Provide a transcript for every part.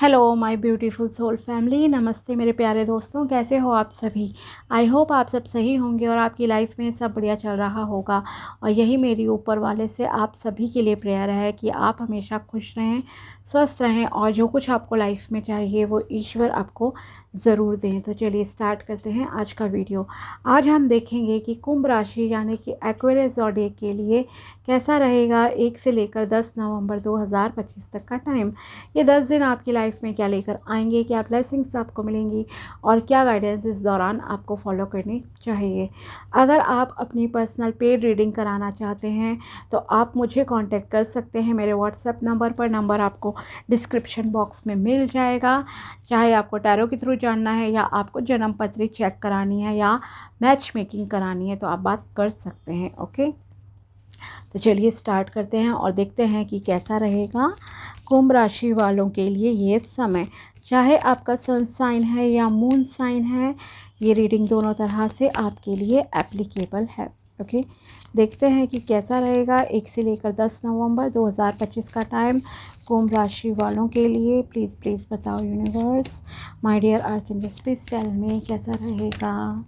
Hello my beautiful soul family, नमस्ते मेरे प्यारे दोस्तों। कैसे हो आप सभी? आई होप आप सब सही होंगे और आपकी लाइफ में सब बढ़िया चल रहा होगा। और यही मेरी ऊपर वाले से आप सभी के लिए प्रेयर है कि आप हमेशा खुश रहें, स्वस्थ रहें और जो कुछ आपको लाइफ में चाहिए वो ईश्वर आपको ज़रूर दें। तो चलिए स्टार्ट करते हैं आज का वीडियो। आज हम देखेंगे कि कुंभ राशि यानी कि एक्वेरियस ज़ोडिएक के लिए कैसा रहेगा 1 से लेकर 10 नवंबर 2025 तक का टाइम। ये 10 दिन आपकी लाइफ में क्या लेकर आएंगे, क्या ब्लेसिंग्स आपको मिलेंगी और क्या गाइडेंस इस दौरान आपको फॉलो करनी चाहिए। अगर आप अपनी पर्सनल पेड रीडिंग कराना चाहते हैं तो आप मुझे कांटेक्ट कर सकते हैं मेरे व्हाट्सएप नंबर पर। नंबर आपको डिस्क्रिप्शन बॉक्स में मिल जाएगा। चाहे आपको टैरो के थ्रू जानना है या आपको जन्म पत्री चेक करानी है या मैच मेकिंग करानी है तो आप बात कर सकते हैं। ओके, तो चलिए स्टार्ट करते हैं और देखते हैं कि कैसा रहेगा कुंभ राशि वालों के लिए ये समय। चाहे आपका सन साइन है या मून साइन है, ये रीडिंग दोनों तरह से आपके लिए एप्लीकेबल है। ओके, देखते हैं कि कैसा रहेगा 1 से लेकर 10 नवंबर 2025 का टाइम कुंभ राशि वालों के लिए। प्लीज़ प्लीज़ बताओ universe, my dear archangels, please tell me कैसा रहेगा।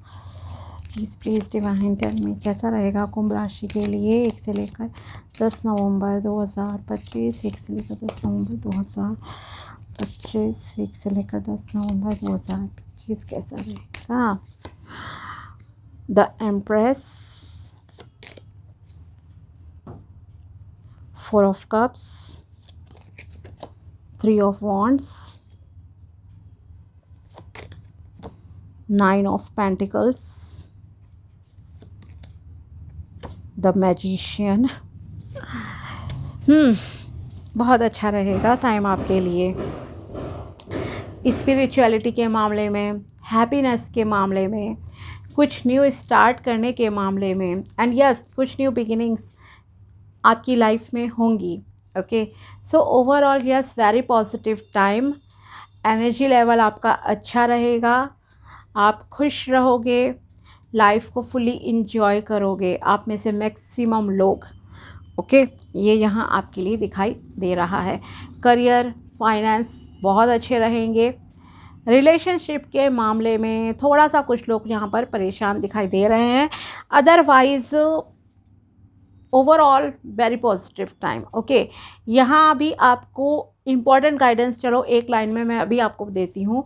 Please please divine tell me कैसा रहेगा कुंभ राशि के लिए 1 से लेकर 10 नवंबर 2025। 1 से लेकर 10 नवंबर 2025, 1 से लेकर 10 नवंबर 2025 कैसा रहेगा। The empress, 4 of cups, 3 of wands, 9 of pentacles, the magician. बहुत अच्छा रहेगा टाइम आपके लिए स्पिरिचुअलिटी के मामले में, हैप्पीनेस के मामले में, कुछ न्यू स्टार्ट करने के मामले में एंड यस कुछ न्यू बिगिनिंग्स आपकी लाइफ में होंगी। Okay, so overall yes very positive time. Energy level आपका अच्छा रहेगा, आप खुश रहोगे, लाइफ को फुली इंजॉय करोगे आप में से मैक्सिमम लोग। ओके, ये यहाँ आपके लिए दिखाई दे रहा है। करियर, फाइनेंस बहुत अच्छे रहेंगे। रिलेशनशिप के मामले में थोड़ा सा कुछ लोग यहाँ पर परेशान दिखाई दे रहे हैं। Otherwise overall very positive time. Okay, यहाँ अभी आपको इम्पॉर्टेंट गाइडेंस, चलो एक लाइन में मैं अभी आपको देती हूँ,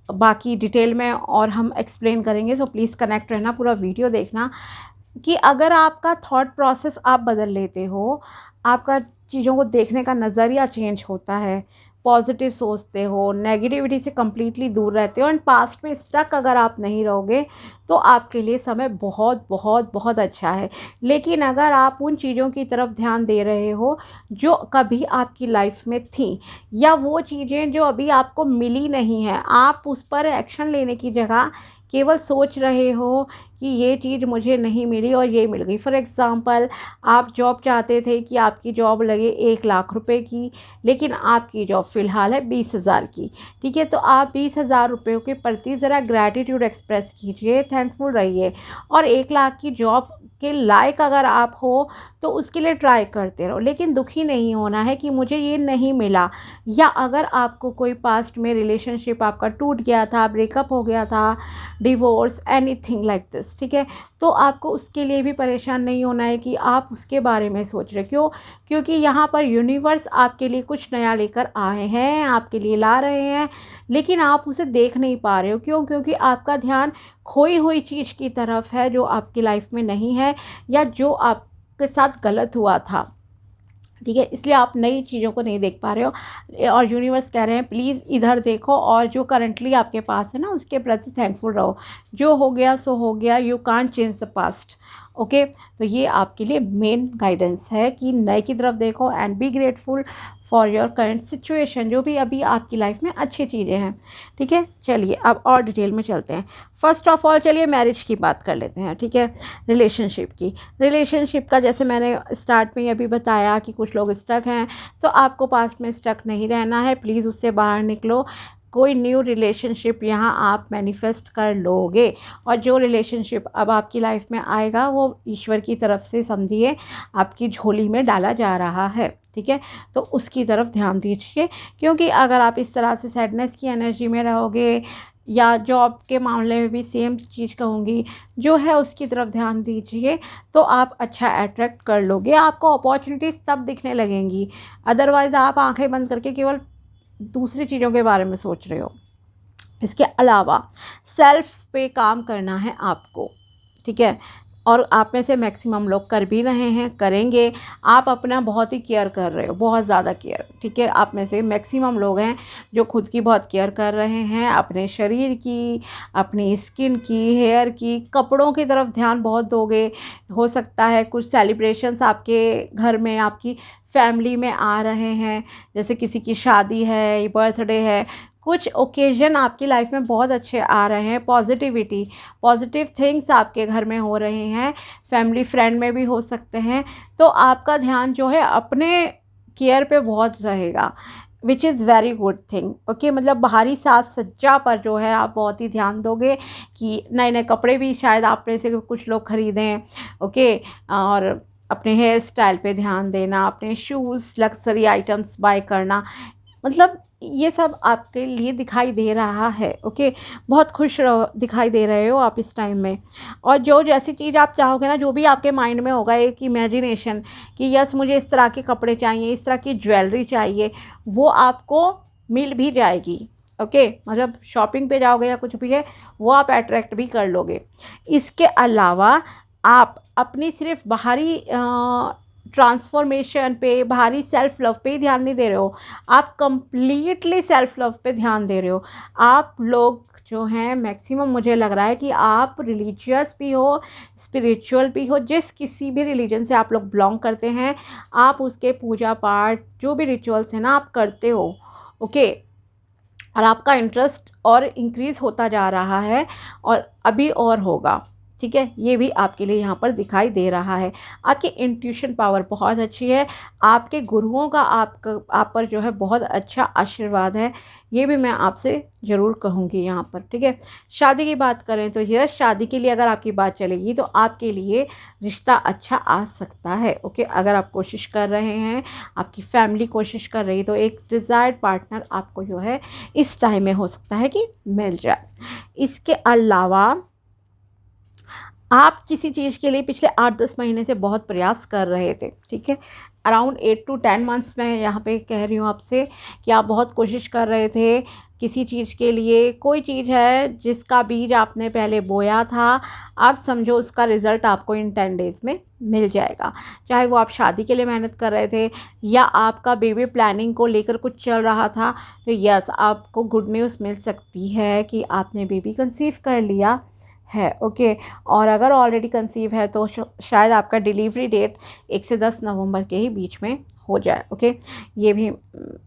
बाकी डिटेल में और हम एक्सप्लेन करेंगे। सो प्लीज़ कनेक्ट रहना, पूरा वीडियो देखना। कि अगर आपका थॉट प्रोसेस आप बदल लेते हो, आपका चीज़ों को देखने का नज़रिया चेंज होता है, पॉजिटिव सोचते हो, नेगेटिविटी से कम्प्लीटली दूर रहते हो एंड पास्ट में स्टक अगर आप नहीं रहोगे तो आपके लिए समय बहुत बहुत बहुत अच्छा है। लेकिन अगर आप उन चीज़ों की तरफ ध्यान दे रहे हो जो कभी आपकी लाइफ में थी या वो चीज़ें जो अभी आपको मिली नहीं है, आप उस पर एक्शन लेने की जगह केवल सोच रहे हो कि ये चीज़ मुझे नहीं मिली और ये मिल गई। फॉर एग्ज़ाम्पल, आप जॉब चाहते थे कि आपकी जॉब लगे 1 लाख रुपए की, लेकिन आपकी जॉब फ़िलहाल है 20,000 की। ठीक है, तो आप 20,000 रुपये के प्रति ज़रा ग्रैटिट्यूड एक्सप्रेस कीजिए, थैंकफुल रहिए और 1 लाख की जॉब के लायक अगर आप हो तो उसके लिए ट्राई करते रहो। लेकिन दुखी नहीं होना है कि मुझे ये नहीं मिला, या अगर आपको कोई पास्ट में रिलेशनशिप आपका टूट गया था, ब्रेकअप हो गया था, डिवोर्स, एनीथिंग लाइक दिस, ठीक है, तो आपको उसके लिए भी परेशान नहीं होना है कि आप उसके बारे में सोच रहे। क्यों? क्योंकि यहाँ पर यूनिवर्स आपके लिए कुछ नया लेकर आए हैं, आपके लिए ला रहे हैं, लेकिन आप उसे देख नहीं पा रहे हो। क्यों? क्योंकि आपका ध्यान खोई हुई चीज़ की तरफ है जो आपकी लाइफ में नहीं है या जो आपके साथ गलत हुआ था। ठीक है, इसलिए आप नई चीज़ों को नहीं देख पा रहे हो और यूनिवर्स कह रहे हैं प्लीज़ इधर देखो और जो करंटली आपके पास है ना उसके प्रति थैंकफुल रहो। जो हो गया सो हो गया, you can't change the past. Okay, तो ये आपके लिए मेन गाइडेंस है कि नए की तरफ देखो and be grateful for your current situation, जो भी अभी आपकी लाइफ में अच्छी चीज़ें हैं। ठीक है, चलिए अब और डिटेल में चलते हैं। फर्स्ट ऑफ ऑल चलिए मैरिज की बात कर लेते हैं। ठीक है, रिलेशनशिप की। रिलेशनशिप का जैसे मैंने स्टार्ट में अभी बताया कि कुछ लोग स्टक हैं, तो आपको पास्ट में स्टक नहीं रहना है। प्लीज़ उससे बाहर निकलो, कोई न्यू रिलेशनशिप यहाँ आप मैनिफेस्ट कर लोगे और जो रिलेशनशिप अब आपकी लाइफ में आएगा वो ईश्वर की तरफ से समझिए आपकी झोली में डाला जा रहा है। ठीक है, तो उसकी तरफ ध्यान दीजिए, क्योंकि अगर आप इस तरह से सैडनेस की एनर्जी में रहोगे, या जॉब के मामले में भी सेम चीज़ कहूँगी, जो है उसकी तरफ ध्यान दीजिए, तो आप अच्छा अट्रैक्ट कर लोगे, आपको अपॉर्चुनिटीज़ तब दिखने लगेंगी। अदरवाइज़ आप आंखें बंद करके केवल दूसरी चीज़ों के बारे में सोच रहे हो। इसके अलावा सेल्फ पे काम करना है आपको, ठीक है, और आप में से मैक्सिमम लोग कर भी रहे हैं, करेंगे। आप अपना बहुत ही केयर कर रहे हो, बहुत ज़्यादा केयर, ठीक है। आप में से मैक्सिमम लोग हैं जो खुद की बहुत केयर कर रहे हैं, अपने शरीर की, अपनी स्किन की, हेयर की, कपड़ों की तरफ ध्यान बहुत दोगे। हो सकता है कुछ सेलिब्रेशंस आपके घर में, आपकी फैमिली में आ रहे हैं, जैसे किसी की शादी है, बर्थडे है, कुछ ओकेजन आपकी लाइफ में बहुत अच्छे आ रहे हैं। पॉजिटिविटी, पॉजिटिव थिंग्स आपके घर में हो रहे हैं, फैमिली फ्रेंड में भी हो सकते हैं। तो आपका ध्यान जो है अपने केयर पे बहुत रहेगा, which is very good thing, okay. मतलब बाहरी साज सज्जा पर जो है आप बहुत ही ध्यान दोगे, कि नए नए कपड़े भी शायद आप में से कुछ लोग ख़रीदें, ओके। और अपने हेयर स्टाइल पे ध्यान देना, अपने शूज़, लग्जरी आइटम्स बाय करना, मतलब ये सब आपके लिए दिखाई दे रहा है, ओके। बहुत खुश रहो, दिखाई दे रहे हो आप इस टाइम में। और जो जैसी चीज़ आप चाहोगे ना, जो भी आपके माइंड में होगा, एक इमेजिनेशन कि यस मुझे इस तरह के कपड़े चाहिए, इस तरह की ज्वेलरी चाहिए, वो आपको मिल भी जाएगी, ओके। मतलब शॉपिंग पे जाओगे या कुछ भी है, वो आप अट्रैक्ट भी कर लोगे। इसके अलावा आप अपनी सिर्फ बाहरी ट्रांसफॉर्मेशन पे, बाहरी सेल्फ लव पे ही ध्यान नहीं दे रहे हो, आप कंप्लीटली सेल्फ लव पे ध्यान दे रहे हो। आप लोग जो हैं मैक्सिमम, मुझे लग रहा है कि आप रिलीजियस भी हो, स्पिरिचुअल भी हो, जिस किसी भी रिलीजन से आप लोग बिलोंग करते हैं, आप उसके पूजा पाठ जो भी रिचुअल्स हैं ना, आप करते हो, ओके। और आपका इंटरेस्ट और इंक्रीज़ होता जा रहा है, और अभी और होगा, ठीक है। ये भी आपके लिए यहाँ पर दिखाई दे रहा है। आपकी इंट्यूशन पावर बहुत अच्छी है, आपके गुरुओं का आप पर जो है बहुत अच्छा आशीर्वाद है, ये भी मैं आपसे ज़रूर कहूँगी यहाँ पर, ठीक है। शादी की बात करें तो यह शादी के लिए अगर आपकी बात चलेगी तो आपके लिए रिश्ता अच्छा आ सकता है, ओके। अगर आप कोशिश कर रहे हैं, आपकी फैमिली कोशिश कर रही, तो एक डिज़ायर्ड पार्टनर आपको जो है इस टाइम में हो सकता है कि मिल जाए। इसके अलावा आप किसी चीज़ के लिए पिछले 8-10 महीने से बहुत प्रयास कर रहे थे, ठीक है। अराउंड 8 to 10 मंथ्स मैं यहाँ पे कह रही हूँ आपसे, कि आप बहुत कोशिश कर रहे थे किसी चीज़ के लिए। कोई चीज़ है जिसका बीज आपने पहले बोया था, आप समझो उसका रिज़ल्ट आपको इन 10 डेज़ में मिल जाएगा। चाहे वो आप शादी के लिए मेहनत कर रहे थे, या आपका बेबी प्लानिंग को लेकर कुछ चल रहा था, तो यस आपको गुड न्यूज़ मिल सकती है कि आपने बेबी कंसीव कर लिया है, ओके। और अगर ऑलरेडी कंसीव है तो शायद आपका डिलीवरी डेट 1 से 10 नवंबर के ही बीच में हो जाए, ओके। ये भी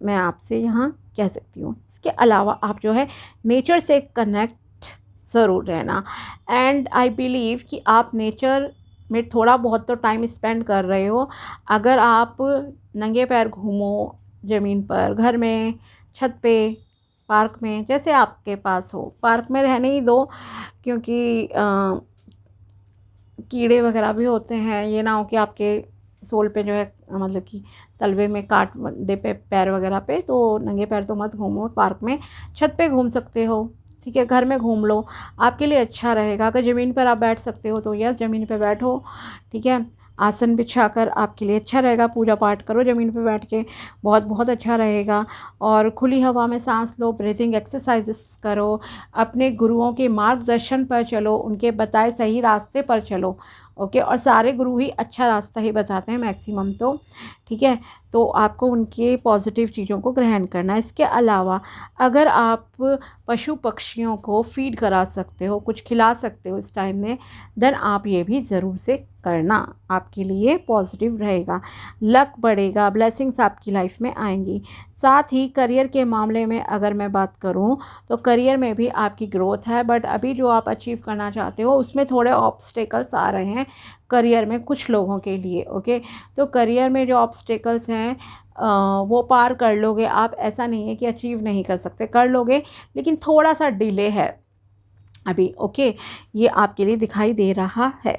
मैं आपसे यहाँ कह सकती हूँ। इसके अलावा आप जो है नेचर से कनेक्ट ज़रूर रहना, एंड आई बिलीव कि आप नेचर में थोड़ा बहुत तो टाइम स्पेंड कर रहे हो। अगर आप नंगे पैर घूमो ज़मीन पर, घर में, छत पे, पार्क में, जैसे आपके पास हो, पार्क में रहने ही दो, क्योंकि कीड़े वगैरह भी होते हैं, ये ना हो कि आपके सोल पे जो है, मतलब कि तलवे में काट दे पे पैर वगैरह पे, तो नंगे पैर तो मत घूमो पार्क में। छत पे घूम सकते हो, ठीक है, घर में घूम लो, आपके लिए अच्छा रहेगा। अगर ज़मीन पर आप बैठ सकते हो तो यस ज़मीन पे बैठो, ठीक है। आसन बिछाकर आपके लिए अच्छा रहेगा, पूजा पाठ करो ज़मीन पे बैठ के, बहुत बहुत अच्छा रहेगा। और खुली हवा में सांस लो, ब्रीथिंग एक्सरसाइजेस करो, अपने गुरुओं के मार्गदर्शन पर चलो, उनके बताए सही रास्ते पर चलो, ओके। और सारे गुरु ही अच्छा रास्ता ही बताते हैं मैक्सिमम तो, ठीक है। तो आपको उनके पॉजिटिव चीज़ों को ग्रहण करना है। इसके अलावा अगर आप पशु पक्षियों को फीड करा सकते हो, कुछ खिला सकते हो इस टाइम में, देन आप ये भी ज़रूर से करना, आपके लिए पॉजिटिव रहेगा, लक बढ़ेगा, ब्लेसिंग्स आपकी लाइफ में आएंगी। साथ ही करियर के मामले में अगर मैं बात करूं तो करियर में भी आपकी ग्रोथ है, बट अभी जो आप अचीव करना चाहते हो उसमें थोड़े ऑब्स्टेकल्स आ रहे हैं करियर में कुछ लोगों के लिए, ओके। तो करियर में जो ऑब्स्टेकल्स हैं वो पार कर लोगे आप, ऐसा नहीं है कि अचीव नहीं कर सकते, कर लोगे, लेकिन थोड़ा सा डिले है अभी, ओके। ये आपके लिए दिखाई दे रहा है।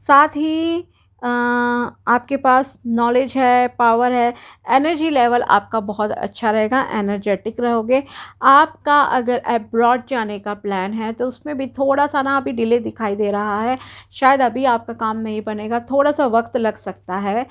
साथ ही आपके पास नॉलेज है, पावर है, एनर्जी लेवल आपका बहुत अच्छा रहेगा, एनर्जेटिक रहोगे। आपका अगर अब्रॉड जाने का प्लान है तो उसमें भी थोड़ा सा ना अभी डिले दिखाई दे रहा है, शायद अभी आपका काम नहीं बनेगा, थोड़ा सा वक्त लग सकता है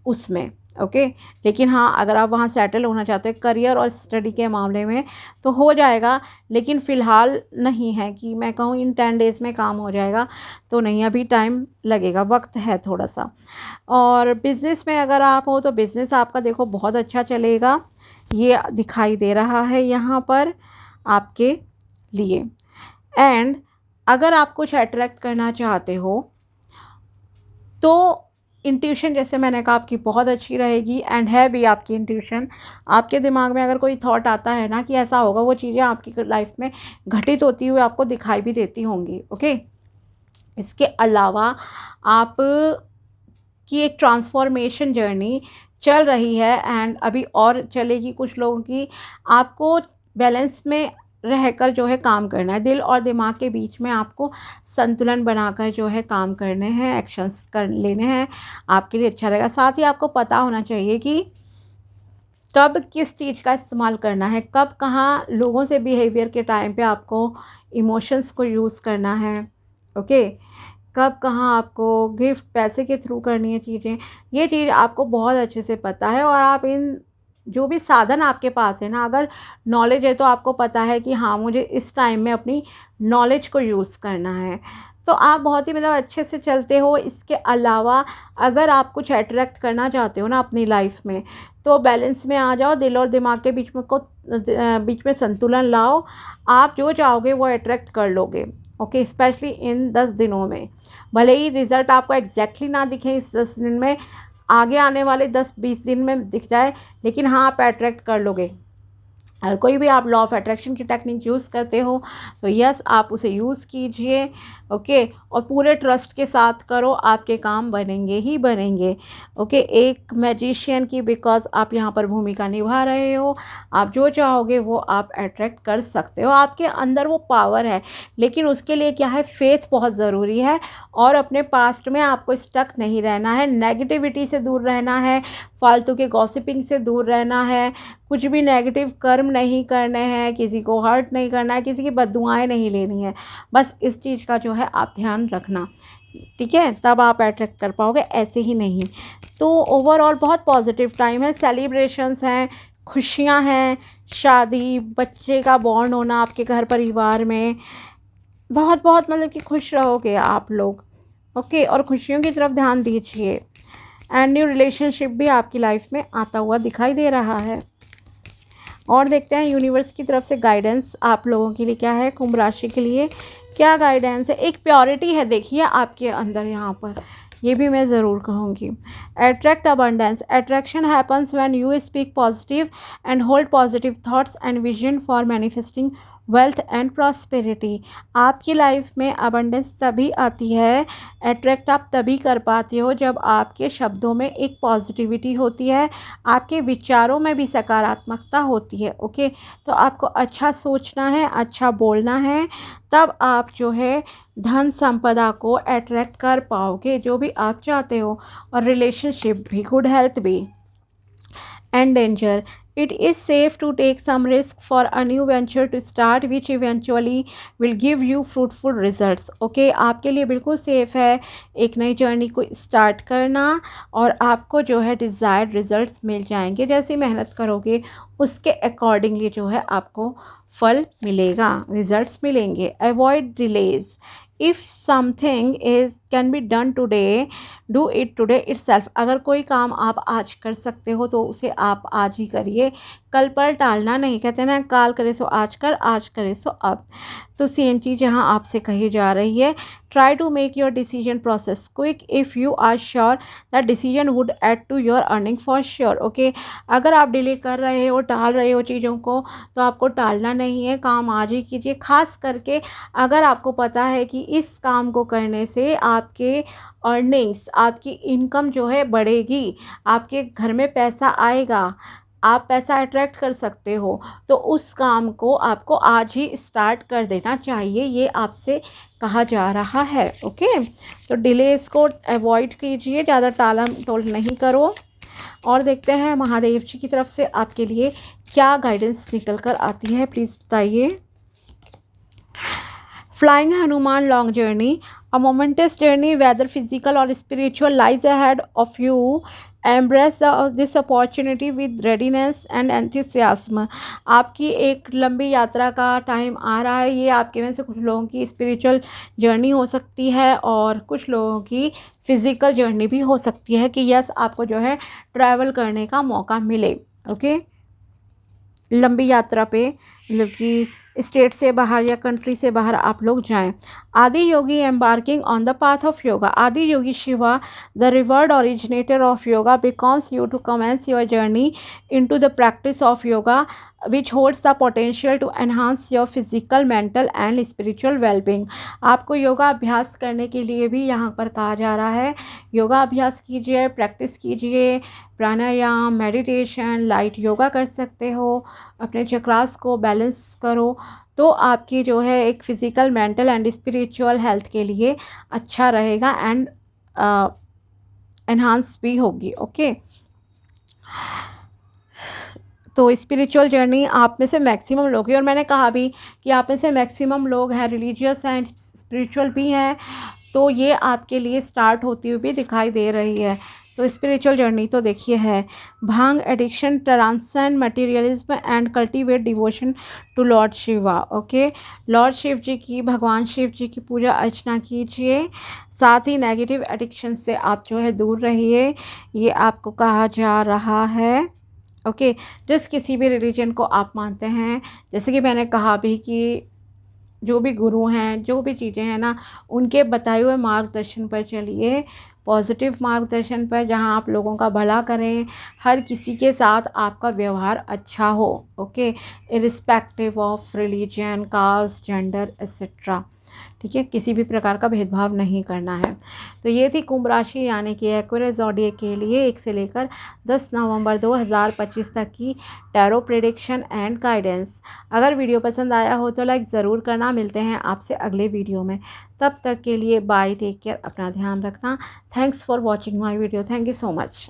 उसमें, ओके। लेकिन हाँ, अगर आप वहाँ सेटल होना चाहते हैं करियर और स्टडी के मामले में तो हो जाएगा, लेकिन फ़िलहाल नहीं है कि मैं कहूँ इन 10 डेज़ में काम हो जाएगा, तो नहीं, अभी टाइम लगेगा, वक्त है थोड़ा सा। और बिज़नेस में अगर आप हो तो बिज़नेस आपका देखो बहुत अच्छा चलेगा, ये दिखाई दे रहा है यहाँ पर आपके लिए। एंड अगर आप कुछ अट्रैक्ट करना चाहते हो तो इंट्यूशन, जैसे मैंने कहा, आपकी बहुत अच्छी रहेगी एंड है भी आपकी इंट्यूशन। आपके दिमाग में अगर कोई थॉट आता है ना कि ऐसा होगा, वो चीज़ें आपकी लाइफ में घटित होती हुई आपको दिखाई भी देती होंगी, ओके। इसके अलावा आप की एक ट्रांसफॉर्मेशन जर्नी चल रही है एंड अभी और चलेगी कुछ लोगों की। आपको बैलेंस में रहकर जो है काम करना है, दिल और दिमाग के बीच में आपको संतुलन बनाकर जो है काम करने हैं, एक्शंस कर लेने हैं, आपके लिए अच्छा रहेगा। साथ ही आपको पता होना चाहिए कि कब किस चीज़ का इस्तेमाल करना है, कब कहाँ लोगों से बिहेवियर के टाइम पे आपको इमोशंस को यूज़ करना है, ओके। कब कहाँ आपको गिफ्ट पैसे के थ्रू करनी है चीज़ें, ये चीज़ आपको बहुत अच्छे से पता है। और आप इन जो भी साधन आपके पास है ना, अगर नॉलेज है तो आपको पता है कि हाँ, मुझे इस टाइम में अपनी नॉलेज को यूज़ करना है, तो आप बहुत ही मतलब अच्छे से चलते हो। इसके अलावा अगर आप कुछ अट्रैक्ट करना चाहते हो ना अपनी लाइफ में, तो बैलेंस में आ जाओ, दिल और दिमाग के बीच में संतुलन लाओ। आप जो चाहोगे वो अट्रैक्ट कर लोगे, ओके। स्पेशली इन 10 दिनों में, भले ही रिज़ल्ट आपको एग्जैक्टली ना दिखे इस 10 दिन में, आगे आने वाले 10-20 दिन में दिख जाए, लेकिन हाँ, आप अट्रैक्ट कर लोगे। अगर कोई भी आप लॉ ऑफ अट्रैक्शन की टेक्निक यूज़ करते हो तो यस, आप उसे यूज़ कीजिए, ओके। और पूरे ट्रस्ट के साथ करो, आपके काम बनेंगे ही बनेंगे, ओके। एक मैजिशियन की बिकॉज आप यहाँ पर भूमिका निभा रहे हो, आप जो चाहोगे वो आप अट्रैक्ट कर सकते हो, आपके अंदर वो पावर है। लेकिन उसके लिए क्या है, फेथ बहुत ज़रूरी है। और अपने पास्ट में आपको स्टक नहीं रहना है, नेगेटिविटी से दूर रहना है, फालतू के गॉसिपिंग से दूर रहना है, कुछ भी नेगेटिव कर्म नहीं करने हैं, किसी को हर्ट नहीं करना है, किसी की बद्दुआएं नहीं लेनी है। बस इस चीज़ का जो है आप ध्यान रखना, ठीक है, तब आप अट्रैक्ट कर पाओगे, ऐसे ही नहीं। तो ओवरऑल बहुत पॉजिटिव टाइम है, सेलिब्रेशंस हैं, खुशियां हैं, शादी, बच्चे का बॉर्न होना आपके घर परिवार में, बहुत बहुत मतलब कि खुश रहोगे आप लोग, ओके। और खुशियों की तरफ ध्यान दीजिए। एंड न्यू रिलेशनशिप भी आपकी लाइफ में आता हुआ दिखाई दे रहा है। और देखते हैं यूनिवर्स की तरफ से गाइडेंस आप लोगों के लिए क्या है, कुंभ राशि के लिए क्या गाइडेंस है। एक प्योरिटी है देखिए आपके अंदर, यहाँ पर ये भी मैं ज़रूर कहूँगी। Attract abundance, attraction happens when you speak positive and hold positive thoughts and vision for manifesting wealth and prosperity. आपकी लाइफ में अबंडेंस तभी आती है, अट्रैक्ट आप तभी कर पाते हो जब आपके शब्दों में एक पॉजिटिविटी होती है, आपके विचारों में भी सकारात्मकता होती है, ओके। तो आपको अच्छा सोचना है, अच्छा बोलना है, तब आप जो है धन संपदा को अट्रैक्ट कर पाओगे, जो भी आप चाहते हो। और रिलेशनशिप भी, गुड हेल्थ भी। And danger, it is safe to take some risk for a new venture to start which eventually will give you fruitful results, okay। आपके लिए बिल्कुल सेफ़ है एक नई जर्नी को स्टार्ट करना, और आपको जो है डिज़ायर्ड रिजल्ट्स मिल जाएंगे, जैसी मेहनत करोगे उसके अकॉर्डिंगली जो है आपको फल मिलेगा, रिजल्ट्स मिलेंगे। Avoid delays, if something is can be done today do it today itself. अगर कोई काम आप आज कर सकते हो तो उसे आप आज ही करिए, कल पर टालना नहीं। कहते हैं ना, काल करे सो आज कर, आज करे सो अब। तो सेम चीज़ यहाँ आपसे कही जा रही है। Try to make your decision process quick if you are sure that decision would add to your earning for sure, okay. अगर आप डिले कर रहे हो, टाल रहे हो चीज़ों को, तो आपको टालना नहीं है, काम आज ही कीजिए। खास करके अगर आपको पता है कि इस काम को करने से आपके अर्निंग्स, आपकी इनकम जो है बढ़ेगी, आपके घर में पैसा आएगा, आप पैसा अट्रैक्ट कर सकते हो, तो उस काम को आपको आज ही स्टार्ट कर देना चाहिए, ये आपसे कहा जा रहा है। ओके, तो डिलेस को अवॉइड कीजिए, ज़्यादा टालम टोल नहीं करो। और देखते हैं महादेव जी की तरफ से आपके लिए क्या गाइडेंस निकल कर आती है, प्लीज़ बताइए। फ्लाइंग हनुमान लॉन्ग जर्नी, अ मोमेंटस जर्नी वेदर फिजिकल और spiritual lies ahead of you, embrace this opportunity with readiness and enthusiasm. आपकी एक लंबी यात्रा का टाइम आ रहा है, ये आपके में से कुछ लोगों की स्पिरिचुअल जर्नी हो सकती है और कुछ लोगों की फ़िज़िकल जर्नी भी हो सकती है कि यस आपको जो है ट्रैवल करने का मौका मिले। ओके, लंबी यात्रा पे, मतलब कि स्टेट से बाहर या कंट्री से बाहर आप लोग जाएं। Adi Yogi embarking on the path of yoga, Adi Yogi Shiva the revered originator of yoga beckons you to commence your journey into the practice of yoga, which holds the potential to enhance your physical, mental and spiritual well-being। आपको योगा अभ्यास करने के लिए भी यहाँ पर कहा जा रहा है, योगा अभ्यास कीजिए, प्रैक्टिस कीजिए, प्राणायाम, मेडिटेशन, लाइट योगा कर सकते हो, अपने चक्रास को बैलेंस करो, तो आपकी जो है एक physical, mental and spiritual health के लिए अच्छा रहेगा एंड एनहांस भी होगी। ओके, तो स्पिरिचुअल जर्नी आप में से मैक्सिमम लोग हैं, और मैंने कहा भी कि आप में से मैक्सिमम लोग हैं रिलीजियस एंड स्पिरिचुअल भी हैं, तो ये आपके लिए स्टार्ट होती हुई भी दिखाई दे रही है। तो स्पिरिचुअल जर्नी तो देखिए है, bhang addiction, transcend materialism and cultivate devotion to lord Shiva. Okay, lord Shiv ji की, भगवान शिव जी की पूजा अर्चना कीजिए, साथ ही नेगेटिव एडिक्शन से आप जो है दूर रहिए, ये आपको कहा जा रहा है। ओके, जिस किसी भी रिलीजन को आप मानते हैं, जैसे कि मैंने कहा भी कि जो भी गुरु हैं, जो भी चीज़ें हैं ना, उनके बताए हुए मार्गदर्शन पर चलिए, पॉजिटिव मार्गदर्शन पर, जहां आप लोगों का भला करें, हर किसी के साथ आपका व्यवहार अच्छा हो। Okay, irrespective of religion, caste, gender etcetera. ठीक है, किसी भी प्रकार का भेदभाव नहीं करना है। तो ये थी कुंभ राशि यानी कि एक्वेरियस ज़ोडिएक के लिए 1 से लेकर 10 नवंबर 2025 तक की टैरो प्रेडिक्शन एंड गाइडेंस। अगर वीडियो पसंद आया हो तो लाइक ज़रूर करना। मिलते हैं आपसे अगले वीडियो में, तब तक के लिए बाय, टेक केयर, अपना ध्यान रखना। Thanks for watching my video, thank you so much.